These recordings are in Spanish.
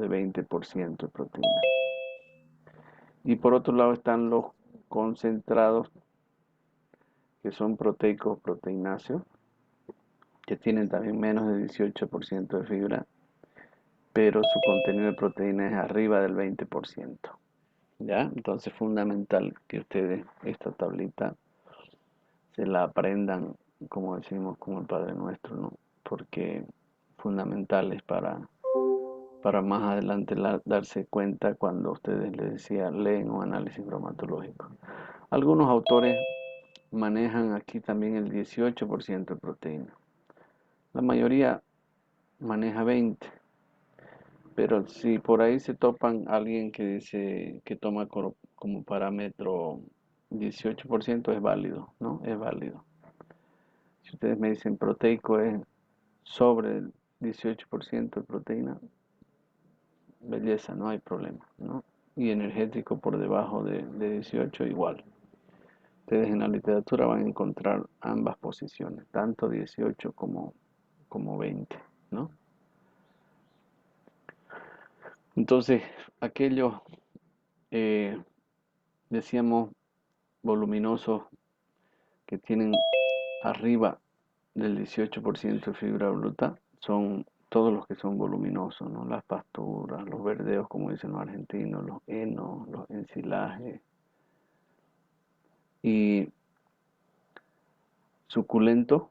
de 20% de proteína. Y por otro lado están los concentrados, que son proteicos proteináceos, que tienen también menos de 18% de fibra, pero su contenido de proteína es arriba del 20%. ¿Ya? Entonces es fundamental que ustedes esta tablita se la aprendan, como decimos, como el Padre Nuestro, ¿no? Porque fundamentales para más adelante darse cuenta cuando ustedes, les decía, leen un análisis bromatológico. Algunos autores manejan aquí también el 18% de proteína. La mayoría maneja 20%, pero si por ahí se topan alguien que dice que toma como parámetro 18%, es válido, ¿no? Es válido. Si ustedes me dicen proteico es sobre el 18% de proteína, belleza, no hay problema, ¿no? Y energético por debajo de 18 igual. Ustedes en la literatura van a encontrar ambas posiciones, tanto 18 como 20, ¿no? Entonces, aquellos, eh, decíamos, voluminosos que tienen arriba del 18% de fibra bruta, son todos los que son voluminosos, ¿no? Las pasturas, los verdeos, como dicen los argentinos, los henos, los ensilajes. Y suculentos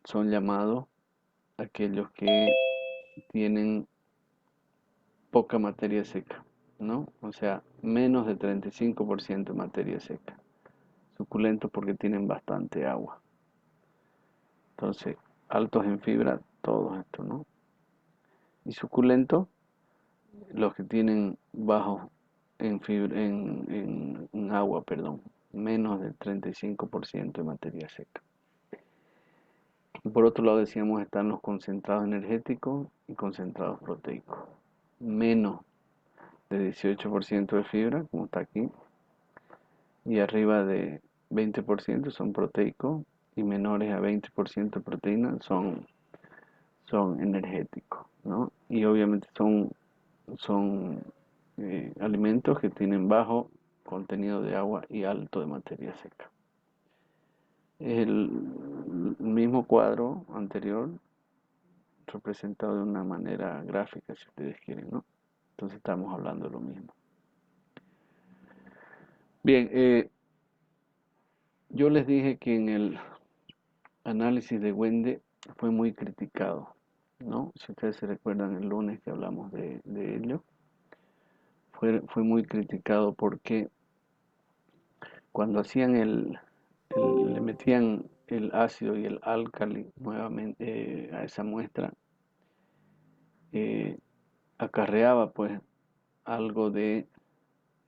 son llamados aquellos que tienen poca materia seca, ¿no? O sea, menos de 35% de materia seca. Suculentos porque tienen bastante agua. Entonces, altos en fibra, todos estos, ¿no? Y suculentos, los que tienen bajo en fibra, en agua, perdón, menos del 35% de materia seca. Y por otro lado decíamos están los concentrados energéticos y concentrados proteicos. Menos de 18% de fibra, como está aquí, y arriba de 20% son proteicos y menores a 20% de proteína son energéticos, ¿no? Y obviamente son alimentos que tienen bajo contenido de agua y alto de materia seca. Es el mismo cuadro anterior representado de una manera gráfica, si ustedes quieren, ¿no? Entonces estamos hablando de lo mismo. Bien, yo les dije que en el análisis de Wende fue muy criticado, ¿no? Si ustedes se recuerdan el lunes que hablamos de ello, fue muy criticado porque cuando hacían le metían el ácido y el álcali nuevamente a esa muestra, eh, acarreaba pues algo de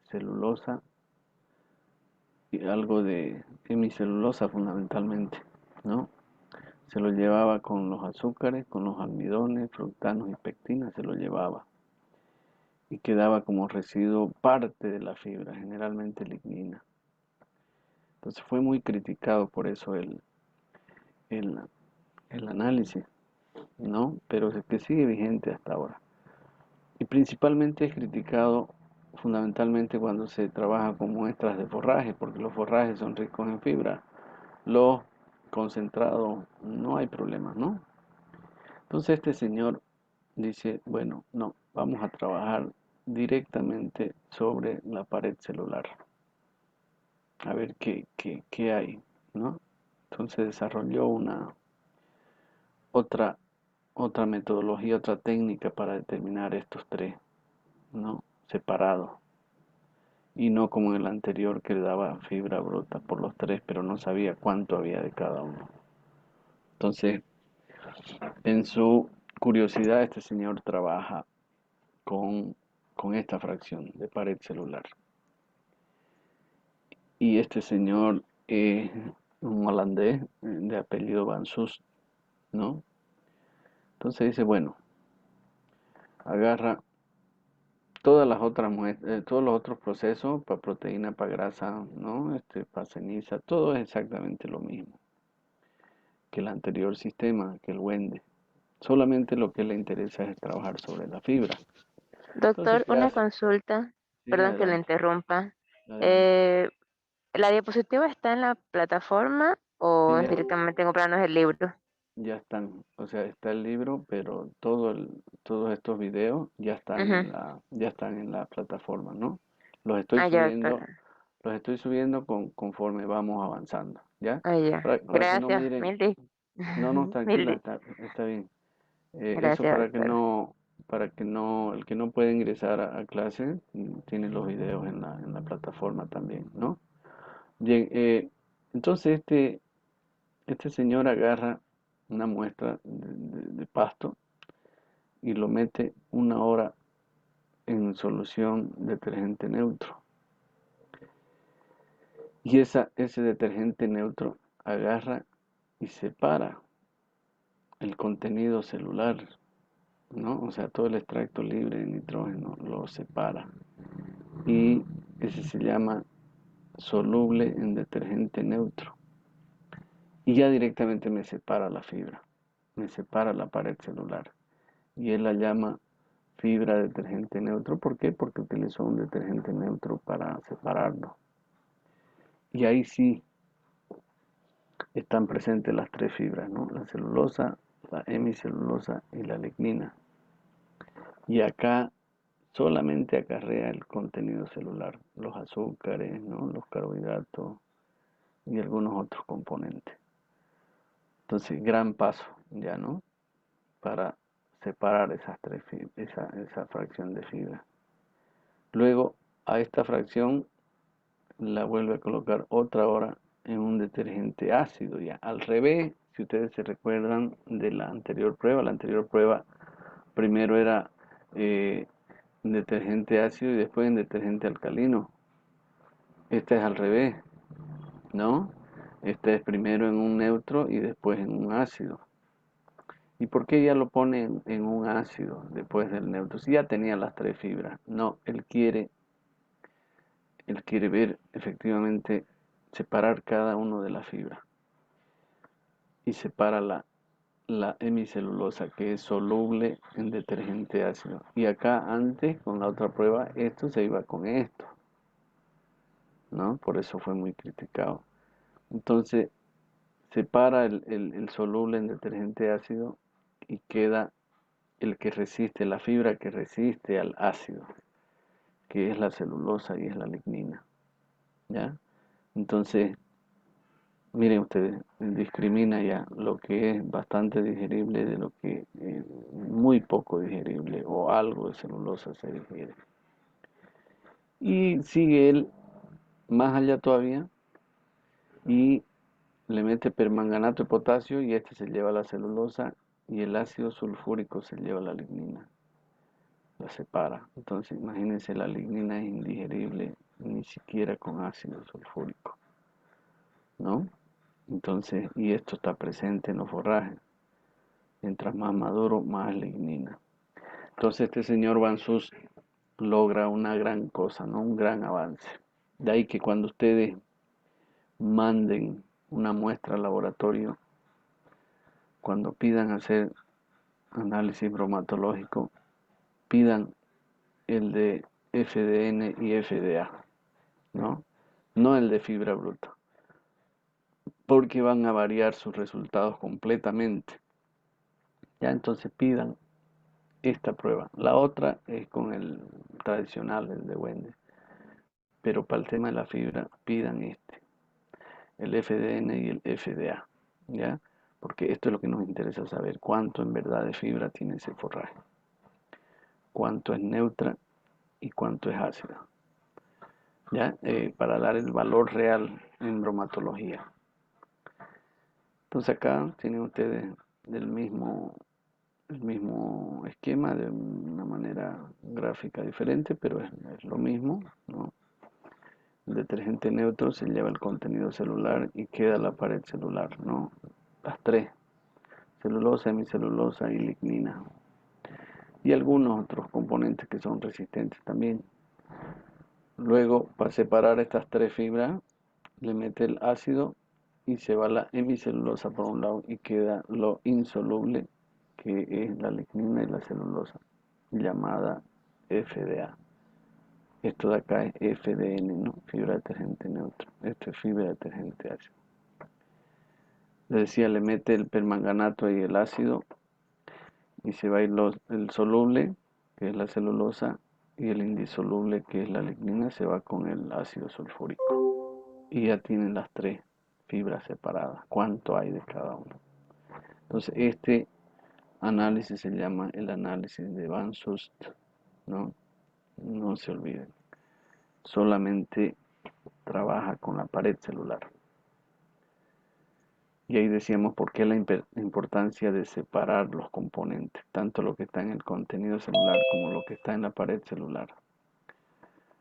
celulosa y algo de hemicelulosa fundamentalmente, ¿no? Se lo llevaba con los azúcares, con los almidones, fructanos y pectinas, se lo llevaba. Y quedaba como residuo parte de la fibra, generalmente lignina. Entonces fue muy criticado por eso el, el análisis, ¿no? Pero es que sigue vigente hasta ahora. Y principalmente es criticado fundamentalmente cuando se trabaja con muestras de forraje, porque los forrajes son ricos en fibra. Los concentrados no hay problema, ¿no? Entonces este señor dice, bueno, no, vamos a trabajar directamente sobre la pared celular. A ver qué hay, ¿no? Entonces desarrolló otra, otra metodología, otra técnica para determinar estos tres, ¿no? Separados. Y no como en el anterior que le daba fibra bruta por los tres, pero no sabía cuánto había de cada uno. Entonces, en su curiosidad, este señor trabaja con esta fracción de pared celular. Y este señor es un holandés de apellido Van Soest, ¿no? Entonces dice, bueno, agarra todas las otras todos los otros procesos para proteína, para grasa, ¿no? Para ceniza, todo es exactamente lo mismo que el anterior sistema, que el Wende. Solamente lo que le interesa es trabajar sobre la fibra. Entonces, Doctor, ¿qué una hace? consulta, Sí, perdón que le adelante, interrumpa. adelante. Eh, ¿La diapositiva está en la plataforma o Sí, es directamente comprarnos el libro? ya están, o sea, está el libro, pero todos estos videos Ujú. ya están en la plataforma, ¿no? Los estoy Ah, ya, doctor. subiendo, los estoy subiendo conforme vamos avanzando, ¿ya? Ah, ya. Para que no Gracias, miren, mil no, no, mil tranquila, está bien. Eso gracias, doctor. para que no, el que no puede ingresar a clase, tiene los videos en la plataforma también, ¿no? Bien, entonces este señor agarra una muestra de pasto y lo mete 1 hora en solución detergente neutro. Y ese detergente neutro agarra y separa el contenido celular, ¿no? O sea, todo el extracto libre de nitrógeno lo separa. Y ese se llama soluble en detergente neutro. Y ya directamente me separa la fibra, me separa la pared celular. Y él la llama fibra detergente neutro. ¿Por qué? Porque utilizó un detergente neutro para separarlo. Y ahí sí están presentes las tres fibras, ¿no? La celulosa, la hemicelulosa y la lignina. Y acá solamente acarrea el contenido celular, los azúcares, ¿no? Los carbohidratos y algunos otros componentes. Entonces, gran paso, ya, ¿no? Para separar esa fracción de fibra. Luego, a esta fracción la vuelve a colocar otra hora en un detergente ácido, ya. Al revés, si ustedes se recuerdan de la anterior prueba primero era eh, en detergente ácido y después en detergente alcalino. Esta es al revés, ¿no? Esta es primero en un neutro y después en un ácido. ¿Y por qué ella lo pone en un ácido después del neutro? Si ya tenía las tres fibras. No, él quiere ver efectivamente separar cada uno de las fibras. Y separa la hemicelulosa que es soluble en detergente ácido. Y acá antes, con la otra prueba, esto se iba con esto, ¿no? Por eso fue muy criticado. Entonces, separa el soluble en detergente ácido y queda el que resiste, la fibra que resiste al ácido, que es la celulosa y es la lignina, ¿ya? Entonces, miren ustedes, discrimina ya lo que es bastante digerible de lo que es muy poco digerible o algo de celulosa se digiere. Y sigue él más allá todavía y le mete permanganato de potasio y este se lleva la celulosa y el ácido sulfúrico se lleva la lignina, la separa. Entonces imagínense, la lignina es indigerible ni siquiera con ácido sulfúrico, ¿no? Entonces, y esto está presente en los forrajes. Mientras más maduro, más lignina. Entonces este señor Bansus logra una gran cosa, ¿no? Un gran avance. De ahí que cuando ustedes manden una muestra al laboratorio, cuando pidan hacer análisis bromatológico, pidan el de FDN y FDA, ¿no? No el de fibra bruta, porque van a variar sus resultados completamente. Ya entonces pidan esta prueba. La otra es con el tradicional, el de Wende. Pero para el tema de la fibra, pidan el FDN y el FDA, ¿ya? Porque esto es lo que nos interesa saber, cuánto en verdad de fibra tiene ese forraje, cuánto es neutra y cuánto es ácida, ¿ya? Para dar el valor real en bromatología. Entonces acá tienen ustedes el mismo esquema de una manera gráfica diferente, pero es lo mismo, ¿no? El detergente neutro se lleva el contenido celular y queda la pared celular, ¿no? Las tres, celulosa, hemicelulosa y lignina. Y algunos otros componentes que son resistentes también. Luego, para separar estas tres fibras, le mete el ácido y se va la hemicelulosa por un lado y queda lo insoluble, que es la lignina y la celulosa, llamada FDA. Esto de acá es FDN, ¿no? Fibra detergente neutro. Esto es fibra detergente ácido. Le decía, le mete el permanganato y el ácido y se va a ir el soluble, que es la celulosa, y el indisoluble, que es la lignina, se va con el ácido sulfúrico. Y ya tienen las tres fibras separadas. ¿Cuánto hay de cada uno? Entonces, este análisis se llama el análisis de Van Sust, ¿no? No se olviden. Solamente trabaja con la pared celular. Y ahí decíamos por qué la importancia de separar los componentes, tanto lo que está en el contenido celular como lo que está en la pared celular.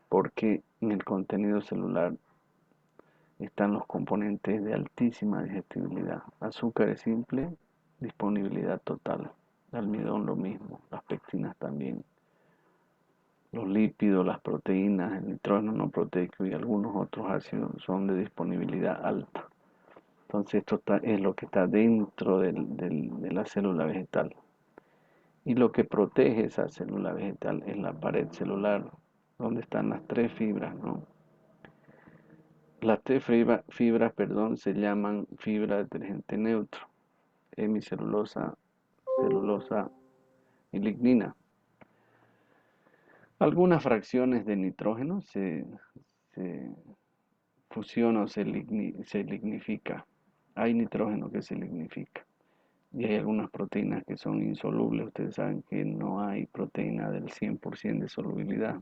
Porque en el contenido celular están los componentes de altísima digestibilidad. Azúcares simples, disponibilidad total. El almidón lo mismo, las pectinas también. Los lípidos, las proteínas, el nitrógeno no proteico y algunos otros ácidos son de disponibilidad alta. Entonces esto es lo que está dentro de la célula vegetal. Y lo que protege esa célula vegetal es la pared celular, donde están las tres fibras, ¿no? Las tres fibras, se llaman fibra detergente neutro, hemicelulosa, celulosa y lignina. Algunas fracciones de nitrógeno se fusiona o se lignifica. Hay nitrógeno que se lignifica. Y hay algunas proteínas que son insolubles. Ustedes saben que no hay proteína del 100% de solubilidad.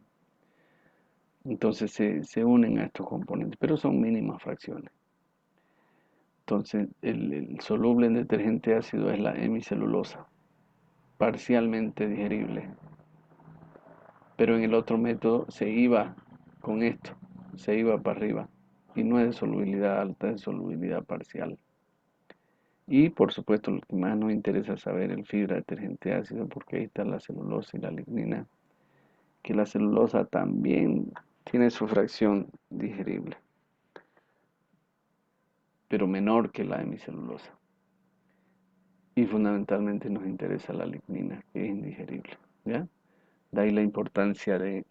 Entonces se unen a estos componentes, pero son mínimas fracciones. Entonces el soluble en detergente ácido es la hemicelulosa, parcialmente digerible. Pero en el otro método se iba con esto, se iba para arriba. Y no es de solubilidad alta, es de solubilidad parcial. Y por supuesto lo que más nos interesa saber el fibra detergente ácido, porque ahí está la celulosa y la lignina, que la celulosa también tiene su fracción digerible, pero menor que la hemicelulosa. Y fundamentalmente nos interesa la lignina, que es indigerible, ¿ya? De ahí la importancia de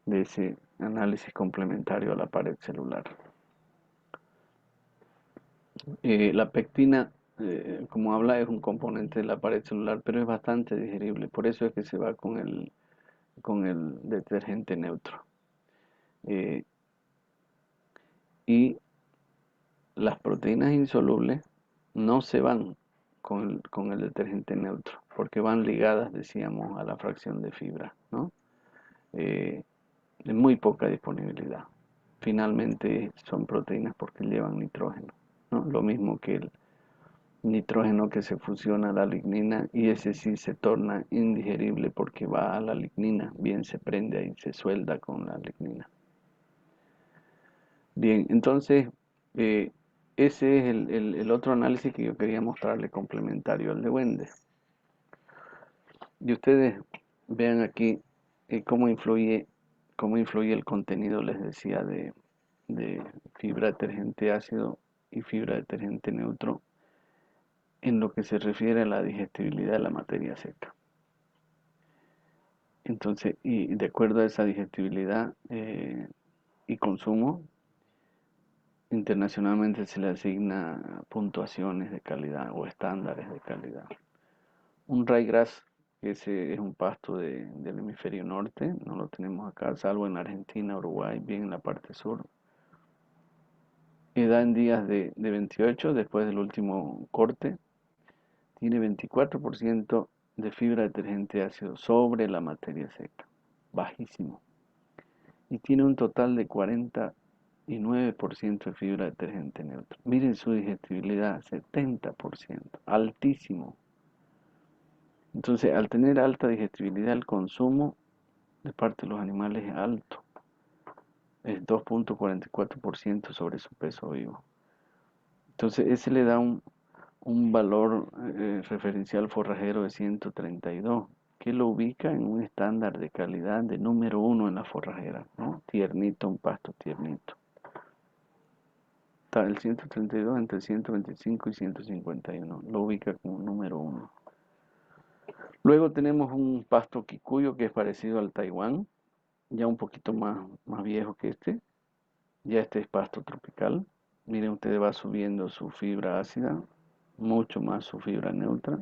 ese análisis complementario a la pared celular. La pectina, como habla, es un componente de la pared celular, pero es bastante digerible, por eso es que se va con el detergente neutro. Eh, y las proteínas insolubles no se van con el detergente neutro, porque van ligadas, decíamos, a la fracción de fibra, ¿no? De muy poca disponibilidad. Finalmente son proteínas porque llevan nitrógeno, ¿no? Lo mismo que el nitrógeno que se fusiona a la lignina y ese sí se torna indigerible porque va a la lignina, bien se prende ahí, se suelda con la lignina. Bien, entonces eh, ese es el otro análisis que yo quería mostrarle complementario al de Wende. Y ustedes vean aquí cómo influye el contenido, les decía, de fibra detergente ácido y fibra detergente neutro en lo que se refiere a la digestibilidad de la materia seca. Entonces, y de acuerdo a esa digestibilidad y consumo, internacionalmente se le asigna puntuaciones de calidad o estándares de calidad. Un ryegrass, que ese es un pasto del hemisferio norte, no lo tenemos acá, salvo en Argentina, Uruguay, bien en la parte sur. Y da en días de 28, después del último corte, tiene 24% de fibra detergente ácido sobre la materia seca, bajísimo. Y tiene un total de 49% de fibra detergente neutro. Miren su digestibilidad, 70%, altísimo. Entonces, al tener alta digestibilidad, el consumo de parte de los animales es alto. Es 2.44% sobre su peso vivo. Entonces, ese le da un valor referencial forrajero de 132, que lo ubica en un estándar de calidad de número 1 en la forrajera, ¿no? Tiernito, un pasto tiernito. Está el 132 entre 125 y 151, lo ubica como número 1. Luego tenemos un pasto kikuyo que es parecido al Taiwán, ya un poquito más viejo que este. Ya este es pasto tropical. Miren, ustedes va subiendo su fibra ácida, mucho más su fibra neutra.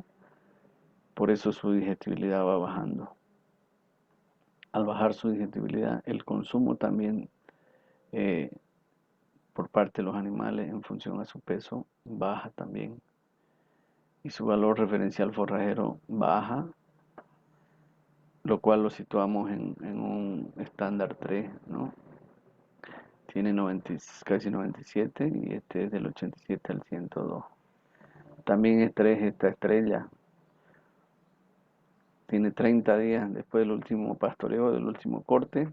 Por eso su digestibilidad va bajando. Al bajar su digestibilidad, el consumo también eh, por parte de los animales en función a su peso baja también. Y su valor referencial forrajero baja, lo cual lo situamos en un estándar 3, ¿no? Tiene 90, casi 97 y este es del 87 al 102. También esta estrella tiene 30 días después del último pastoreo, del último corte,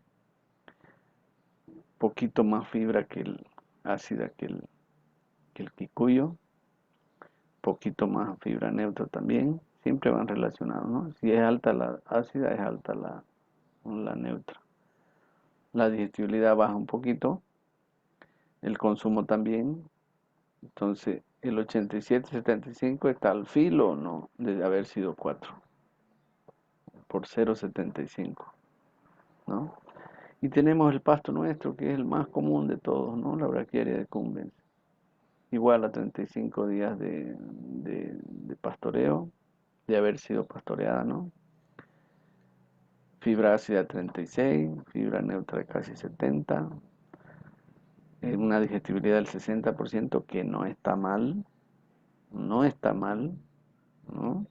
poquito más fibra que el ácida que el kikuyo, poquito más fibra neutra también, siempre van relacionados, ¿no? Si es alta la ácida, es alta la neutra. La digestibilidad baja un poquito, el consumo también, entonces el 87-75 está al filo, ¿no? De haber sido 4 por 0,75, ¿no? Y tenemos el pasto nuestro, que es el más común de todos, ¿no? La braquiaria decumbens. Igual a 35 días de pastoreo, de haber sido pastoreada, ¿no? Fibra ácida 36, fibra neutra casi 70, una digestibilidad del 60%, que no está mal, no está mal, ¿no?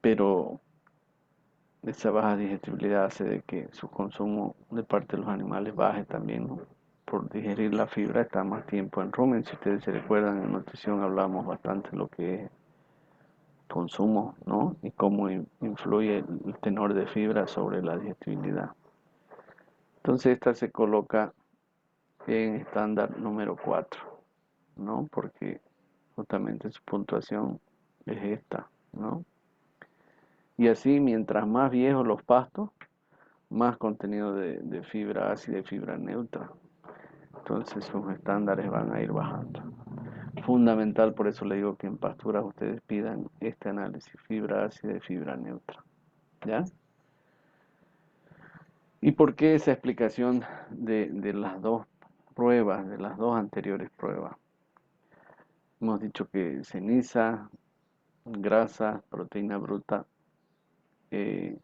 Pero esa baja digestibilidad hace de que su consumo de parte de los animales baje también, ¿no? Por digerir la fibra está más tiempo en rumen. Si ustedes se recuerdan, en nutrición hablamos bastante de lo que es consumo, ¿no? Y cómo influye el tenor de fibra sobre la digestibilidad. Entonces esta se coloca en estándar número 4, ¿no? Porque justamente su puntuación es esta, ¿no? Y así, mientras más viejos los pastos, más contenido de fibra ácida y fibra neutra. Entonces sus estándares van a ir bajando. Fundamental, por eso le digo que en pasturas ustedes pidan este análisis, fibra ácida y fibra neutra. ¿Ya? ¿Y por qué esa explicación de las dos pruebas, de las dos anteriores pruebas? Hemos dicho que ceniza, grasa, proteína bruta, eh,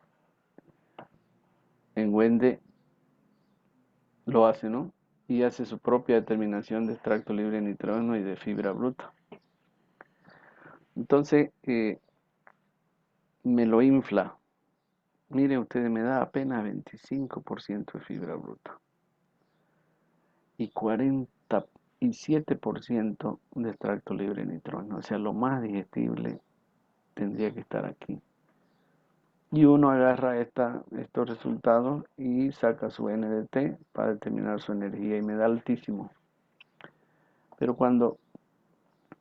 en Wende lo hace, ¿no? Y hace su propia determinación de extracto libre de nitrógeno y de fibra bruta. Entonces, me lo infla. Miren ustedes, me da apenas 25% de fibra bruta y 47% de extracto libre de nitrógeno. O sea, lo más digestible tendría que estar aquí. Y uno agarra estos resultados y saca su NDT para determinar su energía y me da altísimo. Pero cuando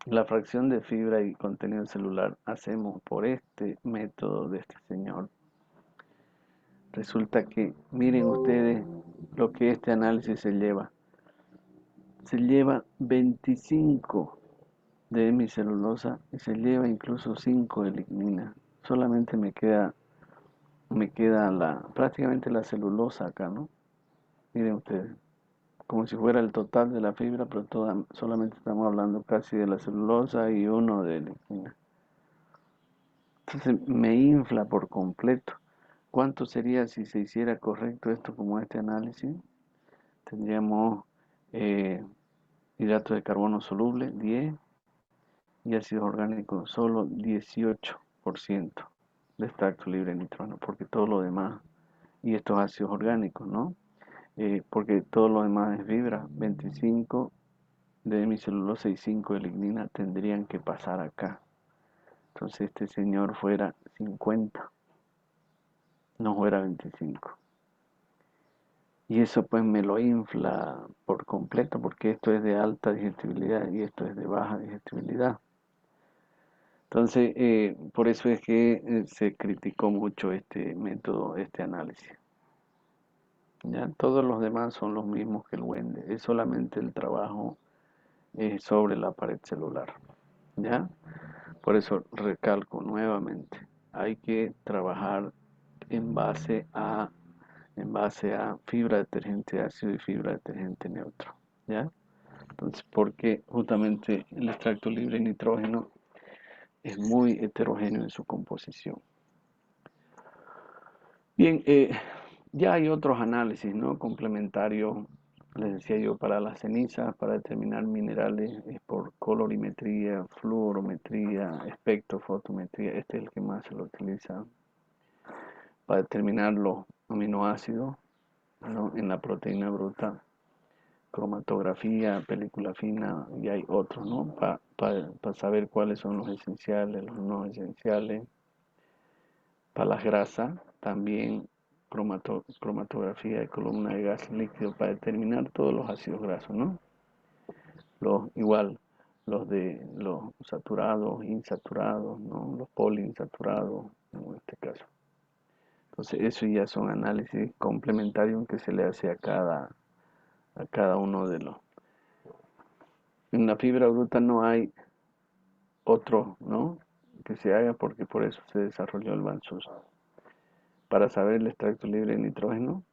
la fracción de fibra y contenido celular hacemos por este método de este señor, resulta que, miren ustedes lo que este análisis se lleva. Se lleva 25 de hemicelulosa y se lleva incluso 5 de lignina. Solamente me queda prácticamente la celulosa acá, ¿no? Miren ustedes, como si fuera el total de la fibra, pero solamente estamos hablando casi de la celulosa y uno de lignina. Entonces me infla por completo. ¿Cuánto sería si se hiciera correcto esto como este análisis? Tendríamos eh, hidratos de carbono soluble, 10, y ácidos orgánicos, solo 18% de extracto libre de nitrógeno, porque todo lo demás, y estos ácidos orgánicos, ¿no? Porque todo lo demás es fibra, 25 de hemicelulosa y 5 de lignina tendrían que pasar acá. Entonces este señor fuera 50, no fuera 25. Y eso pues me lo infla por completo, porque esto es de alta digestibilidad y esto es de baja digestibilidad. Entonces, por eso es que se criticó mucho este método, este análisis. ¿Ya? Todos los demás son los mismos que el Wende, es solamente el trabajo sobre la pared celular. ¿Ya? Por eso recalco nuevamente, hay que trabajar en base a, fibra detergente ácido y fibra detergente neutro, ¿ya? Entonces, porque justamente el extracto libre de nitrógeno es muy heterogéneo en su composición. Bien, ya hay otros análisis, ¿no? Complementarios, les decía yo, para las cenizas, para determinar minerales, es por colorimetría, fluorometría, espectrofotometría. Este es el que más se lo utiliza para determinar los aminoácidos, ¿no? En la proteína bruta, cromatografía, película fina, y hay otros, ¿no? Para saber cuáles son los esenciales, los no esenciales. Para las grasas, también cromatografía de columna de gas líquido para determinar todos los ácidos grasos, ¿no? Igual, los saturados, insaturados, ¿no? Los poliinsaturados, en este caso. Entonces, eso ya son análisis complementarios que se le hace a cada uno de los. En la fibra bruta no hay otro, ¿no? Que se haga porque por eso se desarrolló el Bansus. Para saber el extracto libre de nitrógeno,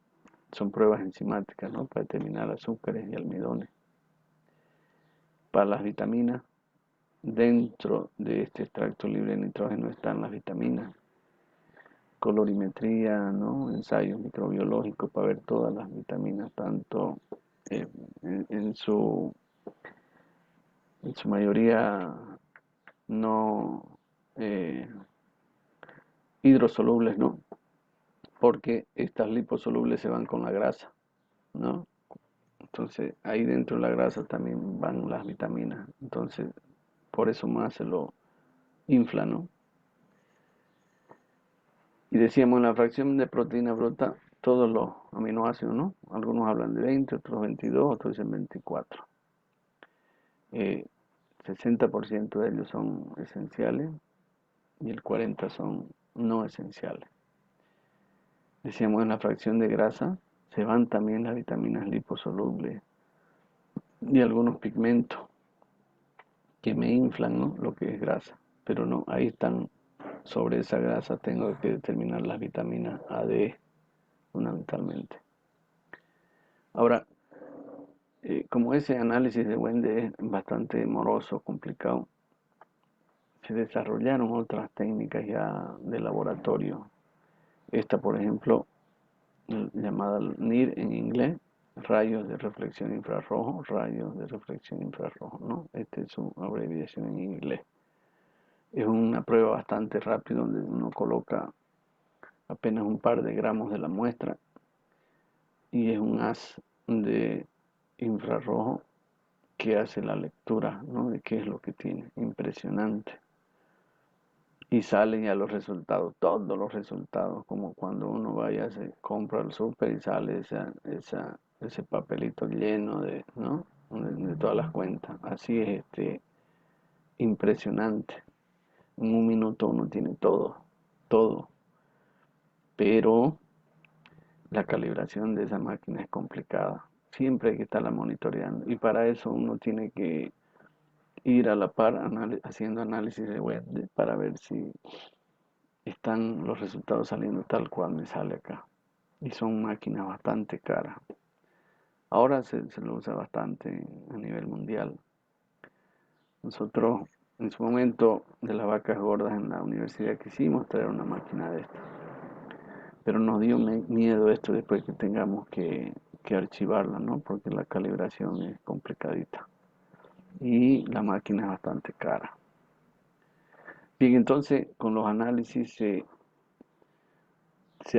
son pruebas enzimáticas, ¿no? Para determinar azúcares y almidones. Para las vitaminas, dentro de este extracto libre de nitrógeno están las vitaminas. Colorimetría, ¿no? Ensayos microbiológicos para ver todas las vitaminas, tanto eh, en su mayoría no eh, hidrosolubles, ¿no? Porque estas liposolubles se van con la grasa, ¿no? Entonces, ahí dentro de la grasa también van las vitaminas. Entonces, por eso más se lo infla, ¿no? Y decíamos en la fracción de proteína bruta, todos los aminoácidos, ¿no? Algunos hablan de 20, otros 22, otros dicen 24. 60% de ellos son esenciales y el 40% son no esenciales. Decíamos en la fracción de grasa, se van también las vitaminas liposolubles y algunos pigmentos que me inflan, ¿no? Lo que es grasa. Pero no, ahí están, sobre esa grasa tengo que determinar las vitaminas A, D, fundamentalmente. Ahora, como ese análisis de Wende es bastante moroso, complicado, se desarrollaron otras técnicas ya de laboratorio. Esta, por ejemplo, llamada NIR en inglés, rayos de reflexión infrarrojo, ¿no? Esta es su abreviación en inglés. Es una prueba bastante rápida donde uno coloca apenas un par de gramos de la muestra y es un haz de infrarrojo que hace la lectura, ¿no? De qué es lo que tiene. Impresionante. Y salen ya los resultados, todos los resultados, como cuando uno vaya, se compra al súper y sale ese papelito lleno de, ¿no? De todas las cuentas. Así es, impresionante. En un minuto uno tiene todo, todo. Pero la calibración de esa máquina es complicada. Siempre hay que estarla monitoreando. Y para eso uno tiene que ir a la par haciendo análisis de web para ver si están los resultados saliendo tal cual me sale acá. Y son máquinas bastante caras. Ahora se lo usa bastante a nivel mundial. Nosotros en su momento de las vacas gordas en la universidad quisimos traer una máquina de esta. Pero nos dio miedo esto después que tengamos que archivarla, ¿no? Porque la calibración es complicadita. Y la máquina es bastante cara. Bien, entonces con los análisis se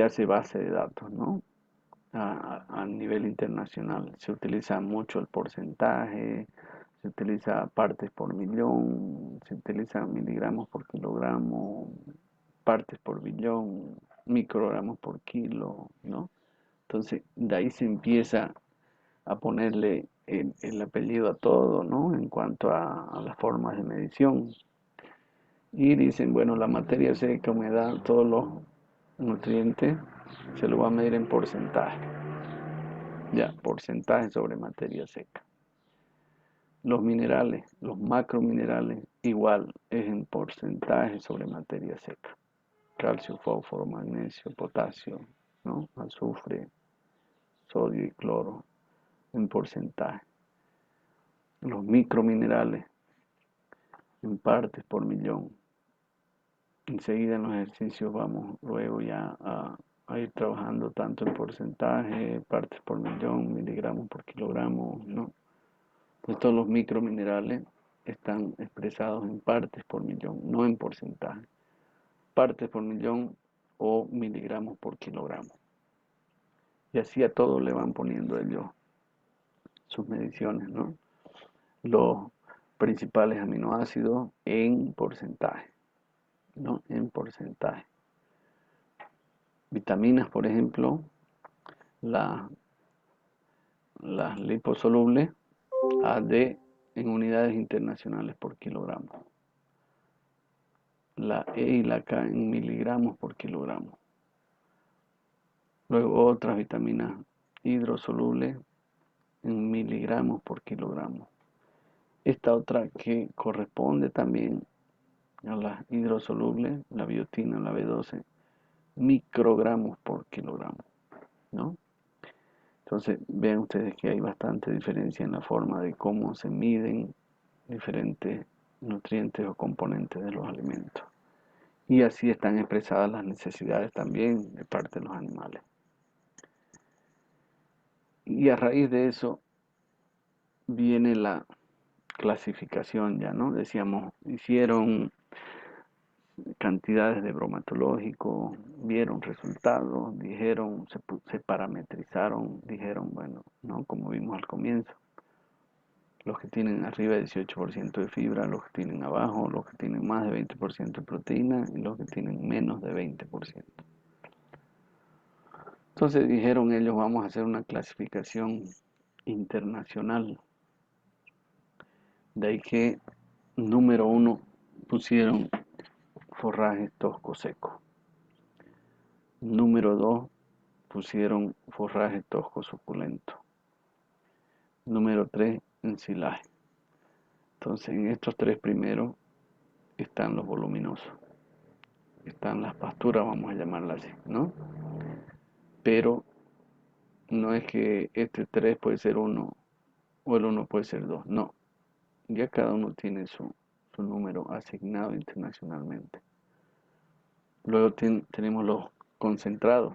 hace base de datos, ¿no? A nivel internacional. Se utiliza mucho el porcentaje, se utiliza partes por millón, se utiliza miligramos por kilogramo, partes por billón, microgramos por kilo, ¿no? Entonces, de ahí se empieza a ponerle el apellido a todo, ¿no? En cuanto a las formas de medición. Y dicen, bueno, la materia seca, humedad, todos los nutrientes, se lo va a medir en porcentaje. Ya, porcentaje sobre materia seca. Los minerales, los macrominerales, igual es en porcentaje sobre materia seca. calcio, fósforo, magnesio, potasio, ¿no? Azufre, sodio y cloro en porcentaje. Los microminerales en partes por millón. Enseguida en los ejercicios vamos luego ya a ir trabajando tanto en porcentaje, partes por millón, miligramos por kilogramo, ¿no? Entonces todos los microminerales están expresados en partes por millón, no en porcentaje. Partes por millón o miligramos por kilogramo. Y así a todos le van poniendo ellos sus mediciones, ¿no? Los principales aminoácidos en porcentaje, ¿no? En porcentaje. Vitaminas, por ejemplo, las liposolubles AD en unidades internacionales por kilogramo. La E y la K en miligramos por kilogramo. Luego otras vitaminas hidrosolubles en miligramos por kilogramo. Esta otra que corresponde también a las hidrosolubles, la biotina, la B12, microgramos por kilogramo, ¿no? Entonces vean ustedes que hay bastante diferencia en la forma de cómo se miden diferentes nutrientes o componentes de los alimentos. Y así están expresadas las necesidades también de parte de los animales. Y a raíz de eso viene la clasificación ya, ¿no? Decíamos, hicieron cantidades de bromatológicos, vieron resultados, dijeron, se parametrizaron, dijeron, bueno, ¿no? Como vimos al comienzo, los que tienen arriba de 18% de fibra, los que tienen abajo, los que tienen más de 20% de proteína y los que tienen menos de 20%. Entonces dijeron ellos, vamos a hacer una clasificación internacional. De ahí que número 1 pusieron forraje tosco seco. Número 2 pusieron forraje tosco suculento. Número 3 ensilaje. Entonces en estos tres primeros están los voluminosos. Están las pasturas, vamos a llamarlas así, ¿no? Pero no es que este 3 puede ser 1 o el 1 puede ser 2, no. Ya cada uno tiene su número asignado internacionalmente. Luego tenemos los concentrados,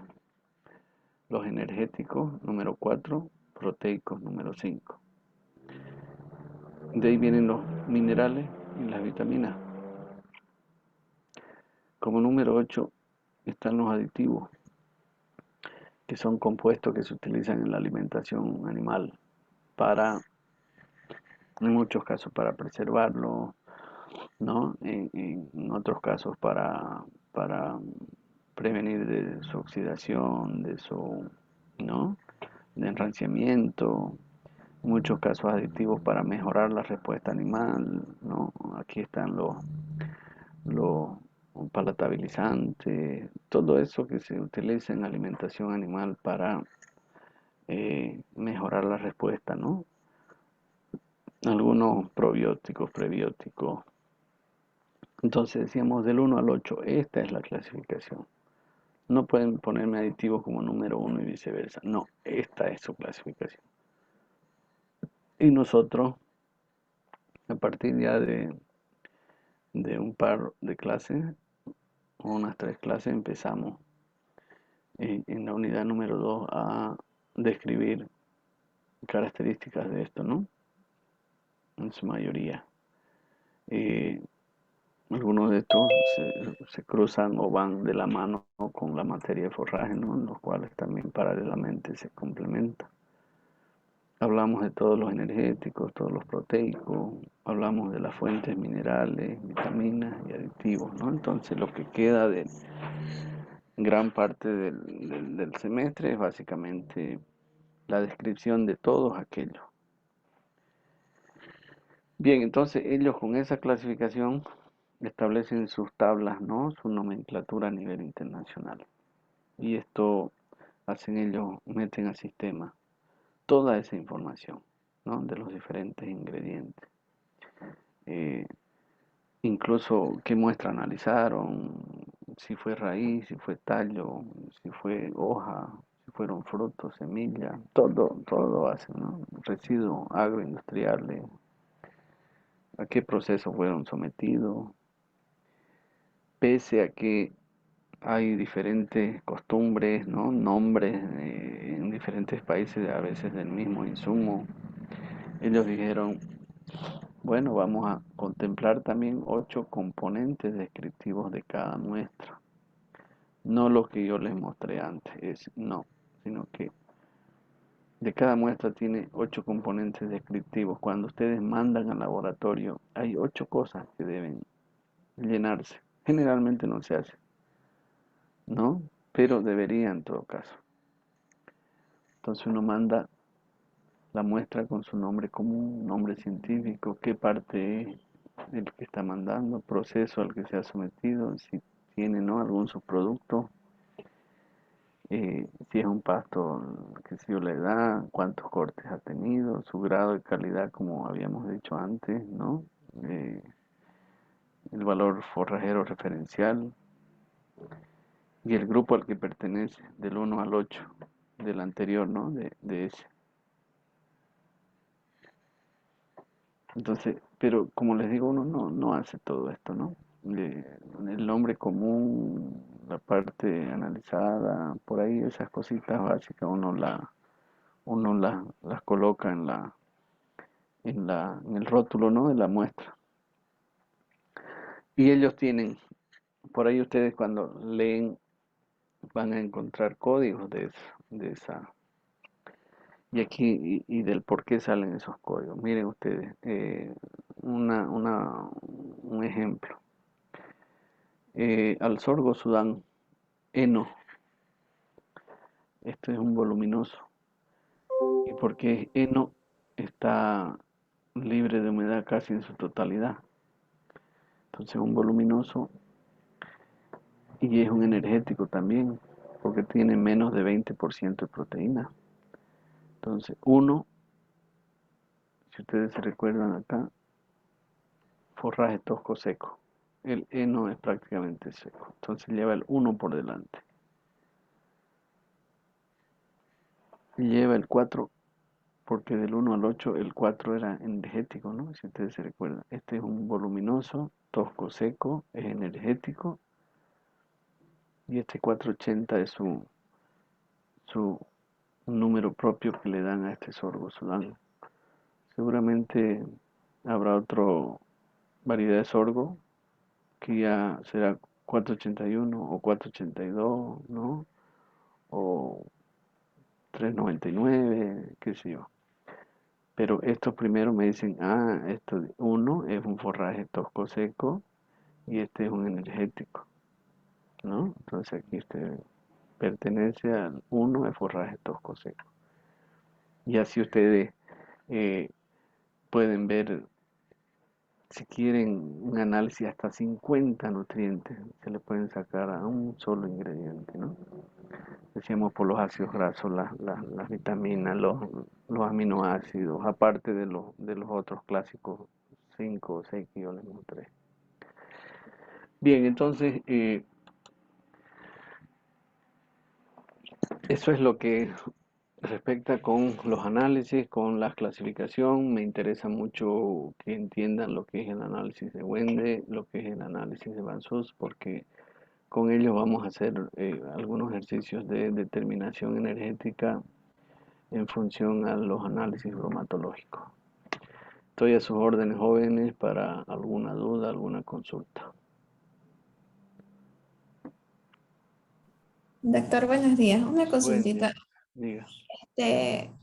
los energéticos, número 4, proteicos, número 5. De ahí vienen los minerales y las vitaminas. Como número 8 están los aditivos, que son compuestos que se utilizan en la alimentación animal para, en muchos casos, para preservarlo, ¿no? En otros casos para prevenir de su oxidación, de su, ¿no? De enranciamiento, en muchos casos aditivos para mejorar la respuesta animal, ¿no? Aquí están los palatabilizantes, todo eso que se utiliza en alimentación animal para mejorar la respuesta, ¿no? Algunos probióticos, prebióticos. Entonces decíamos del 1 al 8, esta es la clasificación. No pueden ponerme aditivos como número 1 y viceversa. No, esta es su clasificación. Y nosotros, a partir ya de un par de clases, o unas 3 clases, empezamos en la unidad número 2 a describir características de esto, ¿no? En su mayoría. Algunos de estos se cruzan o van de la mano con la materia de forraje, ¿no? En los cuales también paralelamente se complementan. Hablamos de todos los energéticos, todos los proteicos, hablamos de las fuentes minerales, vitaminas y aditivos, ¿no? Entonces lo que queda de gran parte del semestre es básicamente la descripción de todos aquellos. Bien, entonces ellos con esa clasificación establecen sus tablas, ¿no? Su nomenclatura a nivel internacional. Y esto hacen ellos, meten al sistema toda esa información, ¿no? De los diferentes ingredientes. Incluso qué muestra analizaron, si fue raíz, si fue tallo, si fue hoja, si fueron frutos, semillas, todo hace, ¿no? Residuos agroindustriales, a qué proceso fueron sometidos, pese a que hay diferentes costumbres, ¿no? Nombres en diferentes países, a veces del mismo insumo. Ellos dijeron, bueno, vamos a contemplar también 8 componentes descriptivos de cada muestra. No lo que yo les mostré antes, no, sino que de cada muestra tiene 8 componentes descriptivos. Cuando ustedes mandan al laboratorio, hay 8 cosas que deben llenarse. Generalmente no se hace, ¿no? Pero debería en todo caso. Entonces uno manda la muestra con su nombre común, nombre científico, qué parte es el que está mandando, proceso al que se ha sometido, si tiene, ¿no?, algún subproducto, si es un pasto, qué sé yo, la edad, cuántos cortes ha tenido, su grado de calidad, como habíamos dicho antes, ¿no? Eh, el valor forrajero referencial y el grupo al que pertenece, del 1 al 8 del anterior, ¿no? De ese. Entonces, pero como les digo, uno no hace todo esto, ¿no? El nombre común, la parte analizada, por ahí esas cositas básicas las coloca en el rótulo, ¿no?, de la muestra. Y ellos tienen, por ahí ustedes cuando leen van a encontrar códigos de esa, y aquí, y del por qué salen esos códigos. Miren ustedes, un ejemplo. Al sorgo Sudán, heno, este es un voluminoso. ¿Y por qué heno? Está libre de humedad casi en su totalidad. Entonces un voluminoso y es un energético también, porque tiene menos de 20% de proteína. Entonces, uno, si ustedes se recuerdan acá, forraje tosco seco. El heno es prácticamente seco, entonces lleva el uno por delante. Y lleva el 4 porque del 1 al 8 el 4 era energético, ¿no? Si ustedes se recuerdan. Este es un voluminoso, tosco seco, es energético. Y este 480 es su un número propio que le dan a este sorgo Sudán. Seguramente habrá otra variedad de sorgo que ya será 481 o 482, ¿no? O 399, qué sé yo. Pero estos primero me dicen, esto uno es un forraje tosco seco y este es un energético, ¿no? Entonces aquí este pertenece al uno de forraje tosco seco. Y así ustedes eh, pueden ver, si quieren un análisis, hasta 50 nutrientes se le pueden sacar a un solo ingrediente, ¿no? Decíamos por los ácidos grasos, las vitaminas, los aminoácidos, aparte de los otros clásicos 5 o 6 que yo les mostré. Bien, entonces eso es lo que respecta con los análisis, con la clasificación. Me interesa mucho que entiendan lo que es el análisis de Wende, lo que es el análisis de Van Suss, porque con ellos vamos a hacer algunos ejercicios de determinación energética en función a los análisis bromatológicos. Estoy a sus órdenes, jóvenes, para alguna duda, alguna consulta. Doctor, buenos días. Una Buen día. consultita. Diga.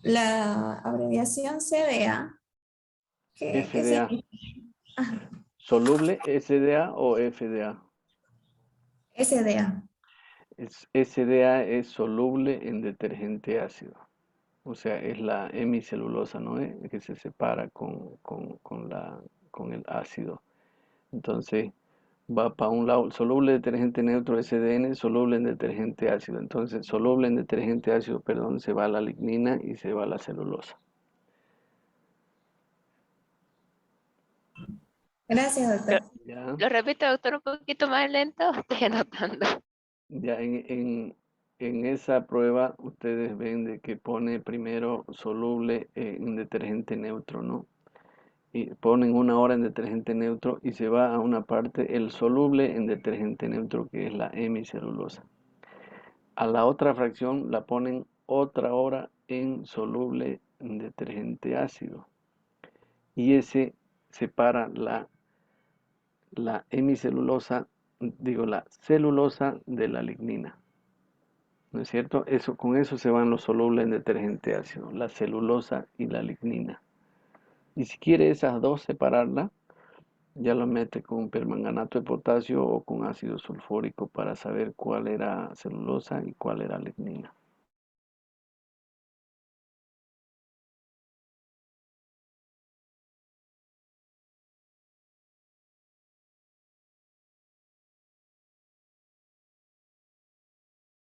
La abreviación CDA, ¿qué FDA. significa? Ah, ¿Soluble SDA o FDA? SDA. SDA es soluble en detergente ácido. O sea, es la hemicelulosa, ¿no? Que se separa con el ácido. Entonces, va para un lado, soluble en detergente neutro SDN, soluble en detergente ácido. Entonces, soluble en detergente ácido, perdón, se va la lignina y se va la celulosa. Gracias, Lo, doctor. Ya, lo repito, doctor, un poquito más lento. Estoy anotando. ya en esa prueba ustedes ven de que pone primero soluble en detergente neutro, ¿no? Y ponen 1 hora en detergente neutro y se va a una parte el soluble en detergente neutro que es la hemicelulosa. A la otra fracción la ponen otra hora en soluble en detergente ácido y ese separa la hemicelulosa, digo la celulosa de la lignina. ¿No es cierto? Eso, con eso se van los solubles en detergente ácido, la celulosa y la lignina. Y si quiere esas dos separarlas, ya lo mete con permanganato de potasio o con ácido sulfúrico para saber cuál era celulosa y cuál era lignina.